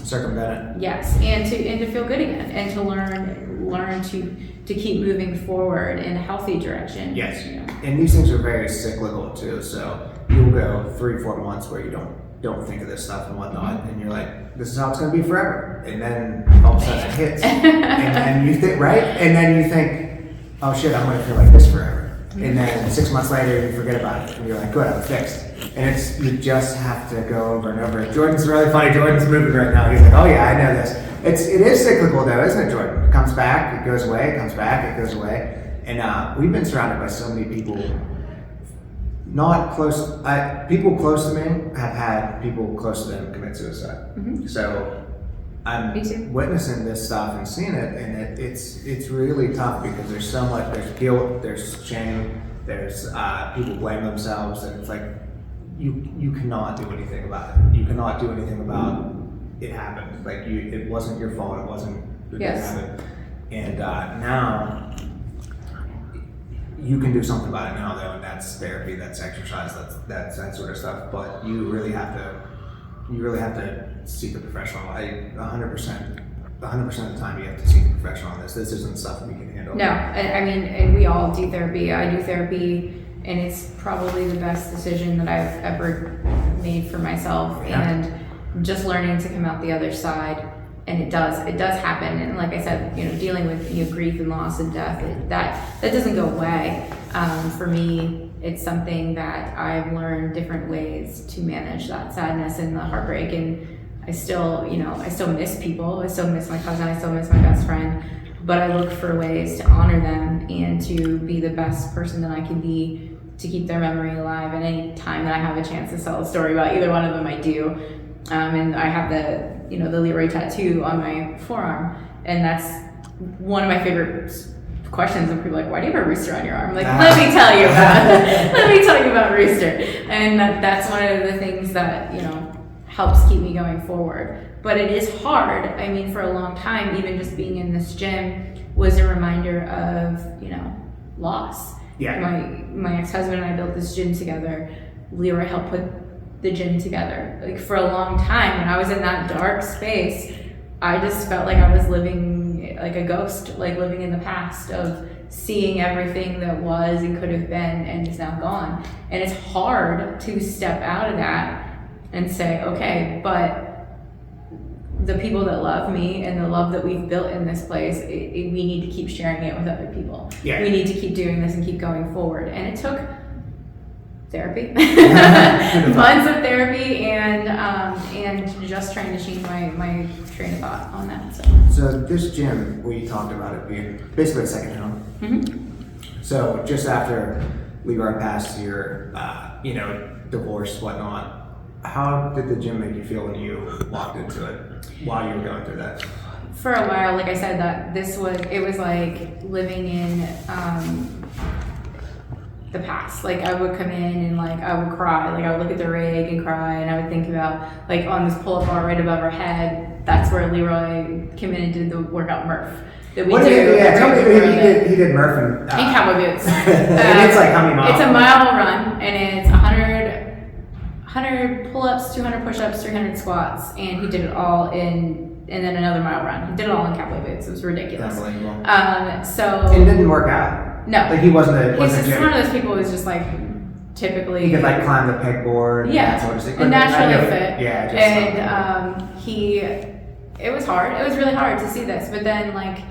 circumvent it. Yes, and to feel good again, and to learn to keep moving forward in a healthy direction. Yes, and these things are very cyclical too. So you'll go 3-4 months where you don't think of this stuff and whatnot, and you're like, this is how it's going to be forever. And then all of a sudden it hits, and then you think, right? And then you think, oh shit, I'm going to feel like this forever. And then 6 months later, you forget about it, and you're like, good, I'm fixed. And you just have to go over and over. Jordan's really funny. Jordan's moving right now. He's like, oh yeah, I know this. It is cyclical though, isn't it, Jordan? It comes back, it goes away, it comes back, it goes away. And we've been surrounded by so many people, not close. People close to me have had people close to them commit suicide. Mm-hmm. So I'm witnessing this stuff and seeing it, and it's really tough because there's so much. There's guilt, there's shame, there's people blame themselves, and it's like you cannot do anything about it. You cannot do anything about it happened. Like it wasn't your fault. It wasn't. It didn't happen. And now you can do something about it now, though, and that's therapy, that's exercise, that's that sort of stuff. But you really have to seek a professional. 100% of the time you have to seek a professional on this. This isn't stuff we can handle. No, and we all do therapy. I do therapy, and it's probably the best decision that I've ever made for myself. Yeah. And just learning to come out the other side, and it does happen. And like I said, dealing with grief and loss and death, that doesn't go away. For me, it's something that I've learned different ways to manage that sadness and the heartbreak. And I still miss people. I still miss my cousin. I still miss my best friend. But I look for ways to honor them and to be the best person that I can be, to keep their memory alive. And any time that I have a chance to tell a story about either one of them, I do. And I have the Leroy tattoo on my forearm, and that's one of my favorite questions. And people are like, why do you have a rooster on your arm? I'm like, let me tell you about Rooster. And that's one of the things that helps keep me going forward. But it is hard. I mean, for a long time, even just being in this gym was a reminder of loss. Yeah. My ex-husband and I built this gym together. Leroy helped put the gym together. Like, for a long time, when I was in that dark space, I just felt like I was living like a ghost, like living in the past of seeing everything that was and could have been and is now gone. And it's hard to step out of that and say, okay, but the people that love me and the love that we've built in this place, we need to keep sharing it with other people. Yeah. We need to keep doing this and keep going forward. And it took therapy, months of therapy, and just trying to change my train of thought on that. So this gym, we talked about it being basically a second home. Mm-hmm. So just after Leroy passed your, divorce, whatnot, how did the gym make you feel when you walked into it while you were going through that? for a while, like I said, that it was like living in the past. Like I would come in and like I would cry, like I would look at the rig and cry, and I would think about like on this pull-up bar right above our head, that's where Leroy came in and did the workout Murph. That we did. Yeah, tell me, he did Murph and cowboy boots. and it's like how many miles? It's a mile run, and it's 100 pull-ups, 200 push-ups, 300 squats, and he did it all and then another mile run. He did it all in cowboy boots. It was ridiculous. Unbelievable. So it didn't work out. No, like he wasn't. He's just one of those people who's just like typically. He could like climb the pegboard. Yeah, and sort of thing. and naturally fit. Yeah, it was hard. It was really hard to see this, but then like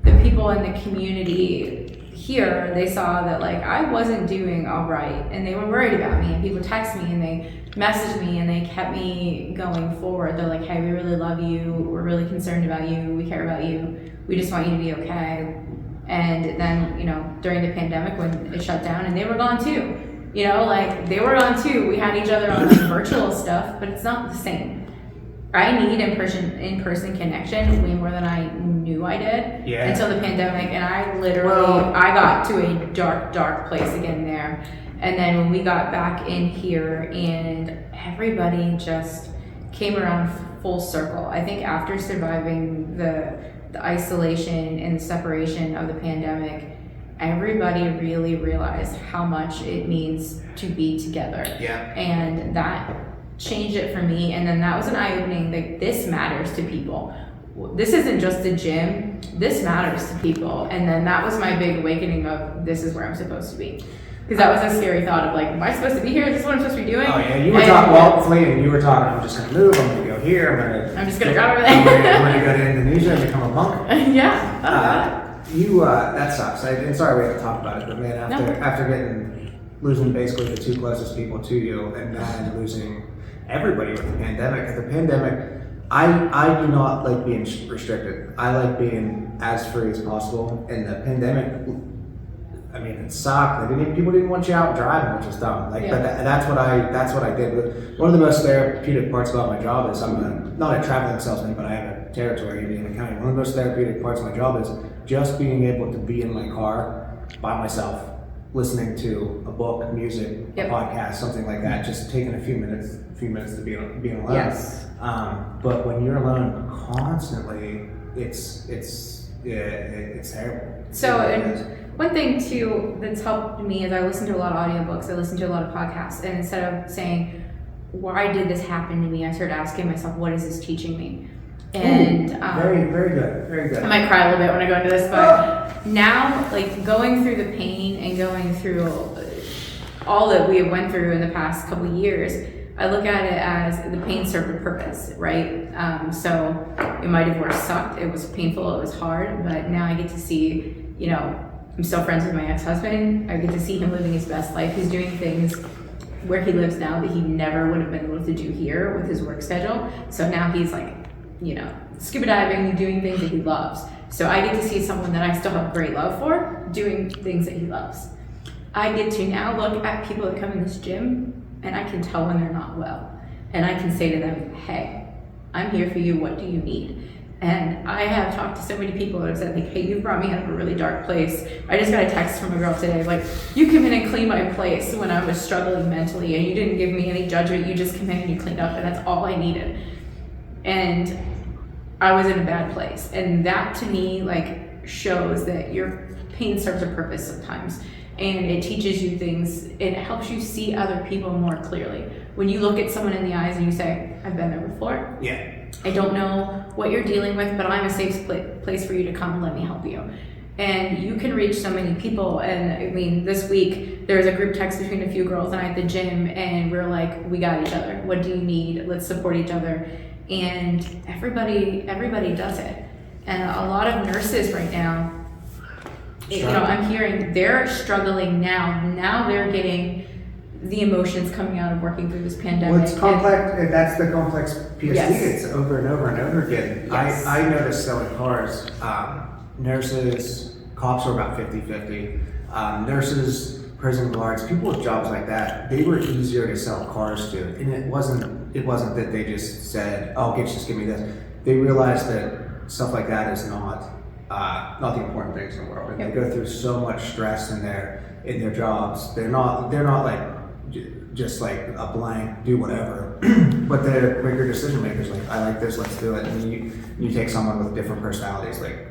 the people in the community here, they saw that like I wasn't doing all right, and they were worried about me. And people text me and they messaged me and they kept me going forward. They're like, "Hey, we really love you. We're really concerned about you. We care about you. We just want you to be okay." And then, you know, during the pandemic when it shut down, and they were gone too. You know, like they were gone too. We had each other on like virtual stuff, but it's not the same. I need in-person connection way more than I knew I did until the pandemic, and I literally I got to a dark place again there. And then when we got back in here, and everybody just came around full circle. I think after surviving the isolation and the separation of the pandemic, everybody really realized how much it means to be together. Yeah. And that changed it for me. And then that was an eye-opening, like this matters to people. This isn't just a gym, this matters to people. And then that was my big awakening of this is where I'm supposed to be. Because that was a scary thought of like, am I supposed to be here? Is this what I'm supposed to be doing? Oh yeah, you were talking, Flee, and you were talking, I'm just going to move, I'm going to go here, I'm just going to go over there. I'm going to go to Indonesia and become a monk. Yeah. That sucks. And sorry we have to talk about it, but man, after losing basically the two closest people to you, and then losing everybody with the pandemic. At the pandemic, I do not like being restricted. I like being as free as possible. And the pandemic, I mean, it sucked. People didn't want you out driving, which was dumb. But that's what I did. But one of the most therapeutic parts about my job is I'm not a traveling salesman, but I have a territory in Indiana County. One of the most therapeutic parts of my job is just being able to be in my car by myself, listening to a book, music, a podcast, something like that. Just taking a few minutes to be alone. Yes. But when you're alone constantly, it's terrible. One thing too that's helped me is I listen to a lot of audiobooks. I listen to a lot of podcasts, and instead of saying, "Why did this happen to me?" I started asking myself, "What is this teaching me?" And very good. I might cry a little bit when I go into this, but now, like going through the pain and going through all that we have went through in the past couple of years, I look at it as the pain served a purpose, right? So my divorce sucked. It was painful. It was hard, but now I get to see, I'm still friends with my ex-husband. I get to see him living his best life. He's doing things where he lives now that he never would have been able to do here with his work schedule. So now he's like, scuba diving, doing things that he loves. So I get to see someone that I still have great love for doing things that he loves. I get to now look at people that come in this gym and I can tell when they're not well. And I can say to them, "Hey, I'm here for you. What do you need?" And I have talked to so many people that have said, like, "Hey, you brought me out of a really dark place." I just got a text from a girl today, like, "You come in and clean my place when I was struggling mentally, and you didn't give me any judgment. You just came in and you cleaned up, and that's all I needed." And I was in a bad place. And that to me, like, shows that your pain serves a purpose sometimes. And it teaches you things. It helps you see other people more clearly. When you look at someone in the eyes and you say, "I've been there before. Yeah. I don't know what you're dealing with, but I'm a safe place for you to come and let me help you." And you can reach so many people. And I mean, this week there was a group text between a few girls and I at the gym, and we're like, "We got each other. What do you need? Let's support each other." And everybody does it. And a lot of nurses right now, I'm hearing they're struggling now. Now they're getting the emotions coming out of working through this pandemic. Well, it's complex. That's the complex PTSD. Yes. It's over and over and over again. Yes. I noticed selling cars, nurses, cops were about 50-50. Nurses, prison guards, people with jobs like that, they were easier to sell cars to. And it wasn't that they just said, "Oh, just give me this." They realized that stuff like that is not the important things in the world. And they go through so much stress in their jobs. They're not like just like a blank, do whatever. But they're quicker decision makers. Like, I like this, let's do it. And you take someone with different personalities, like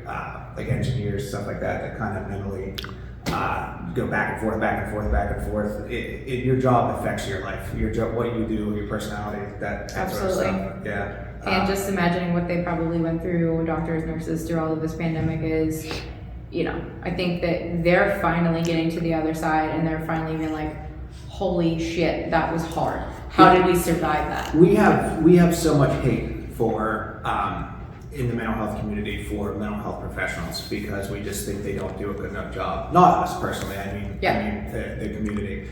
engineers, stuff like that kind of mentally go back and forth. Your job affects your life. Your job, what you do, your personality, that Absolutely. sort of stuff. Yeah. And just imagining what they probably went through, doctors, nurses, through all of this pandemic is, I think that they're finally getting to the other side and they're finally being like, holy shit, that was hard. How did we survive that? We have so much hate for in the mental health community for mental health professionals because we just think they don't do a good enough job. Not us personally. I mean the community.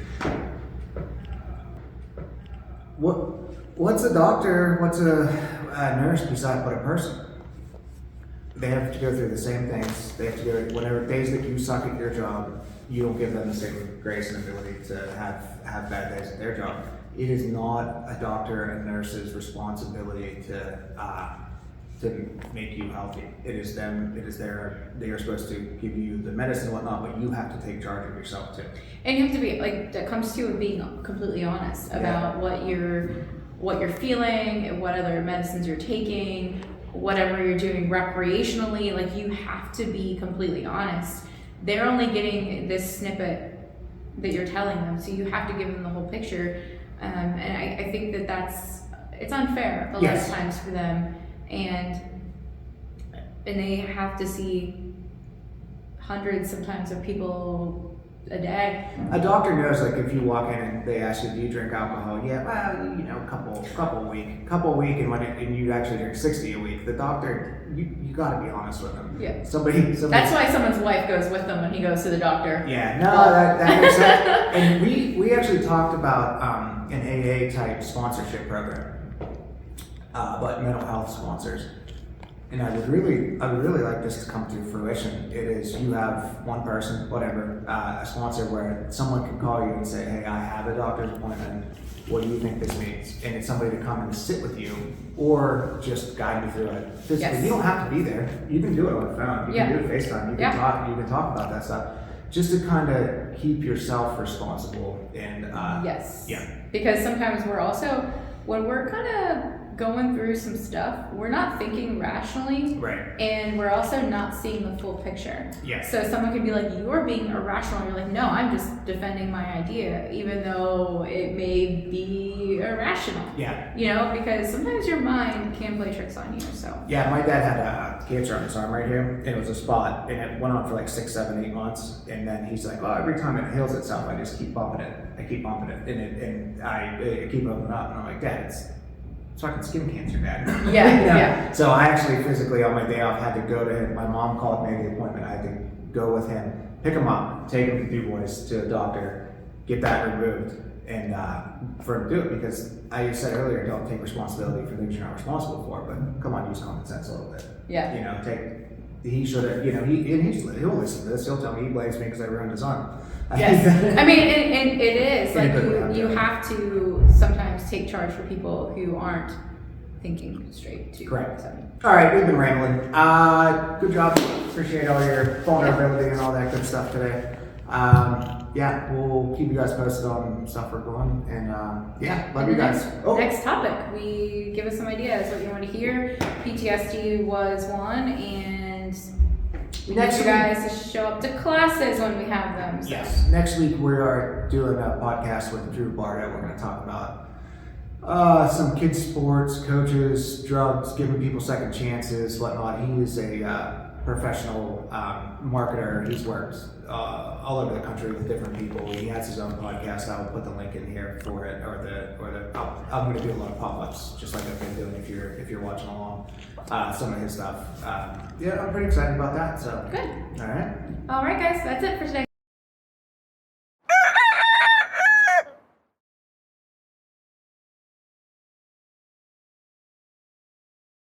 What's a doctor? What's a nurse beside but a person? They have to go through the same things. They have to go whatever days that you suck at your job. You don't give them the same grace and ability to have bad days at their job. It is not a doctor and nurse's responsibility to make you healthy. It is them. It is they are supposed to give you the medicine and whatnot, but you have to take charge of yourself too. And you have to be like, that comes to being completely honest about what you're feeling, what other medicines you're taking, whatever you're doing recreationally. Like, you have to be completely honest. They're only getting this snippet that you're telling them, so you have to give them the whole picture. And I think it's unfair a lot of times for them, and they have to see hundreds sometimes of people a day. A doctor knows, like, if you walk in and they ask you, do you drink alcohol? Yeah, well, couple a week, and you actually drink 60 a week. The doctor, you got to be honest with them. Yeah. Somebody. That's why someone's wife goes with them when he goes to the doctor. Yeah, no, that makes sense. And we actually talked about an AA type sponsorship program, but mental health sponsors. And I would really like this to come to fruition. It is, you have one person, whatever, a sponsor where someone can call you and say, hey, I have a doctor's appointment. What do you think this means? And it's somebody to come and sit with you or just guide you through it. Physically, Yes. You don't have to be there. You can do it on the phone. You can do it FaceTime. You can talk about that stuff. Just to kind of keep yourself responsible and Yes. Yeah. Because sometimes when we're kind of going through some stuff, we're not thinking rationally, Right. and we're also not seeing the full picture. Yes. So someone could be like, you're being irrational. You're like, no, I'm just defending my idea, even though it may be irrational. Yeah. Because sometimes your mind can play tricks on you. So Yeah, my dad had cancer on his arm right here, and it was a spot, and it went on for like 6, 7, 8 months, and then he's like, oh, every time it heals itself, I just keep bumping it. And I keep opening up, and I'm like, Dad, it's fucking skin cancer, Dad. Yeah, yeah. So I actually physically on my day off had to go to him. My mom called, made the appointment. I had to go with him, pick him up, take him to DuBois to a doctor, get that removed, and for him to do it, because I said earlier, don't take responsibility for things you're not responsible for. But come on, use common sense a little bit. Yeah. He should have. He'll listen to this. He'll tell me he blames me because I ruined his arm. Yes. I mean, and it is like you Yeah. have to sometimes take charge for people who aren't thinking straight too. Correct. So. All right, we've been rambling. Good job. Appreciate all your vulnerability and all that good stuff today. We'll keep you guys posted on stuff we're going, and love you guys. Next topic, we give us some ideas what you want to hear. PTSD was one, and we need you guys to show up to classes when we have them. So. Yes. Next week we are doing a podcast with Drew Barda. We're going to talk about some kids sports, coaches, drugs, giving people second chances, whatnot. He is a professional marketer. He's worked all over the country with different people. He has his own podcast. I'll put the link in here for it, I'm going to do a lot of pop-ups, just like I've been doing if you're watching along. Some of his stuff. I'm pretty excited about that. So Good. All right. All right, guys, that's it for today.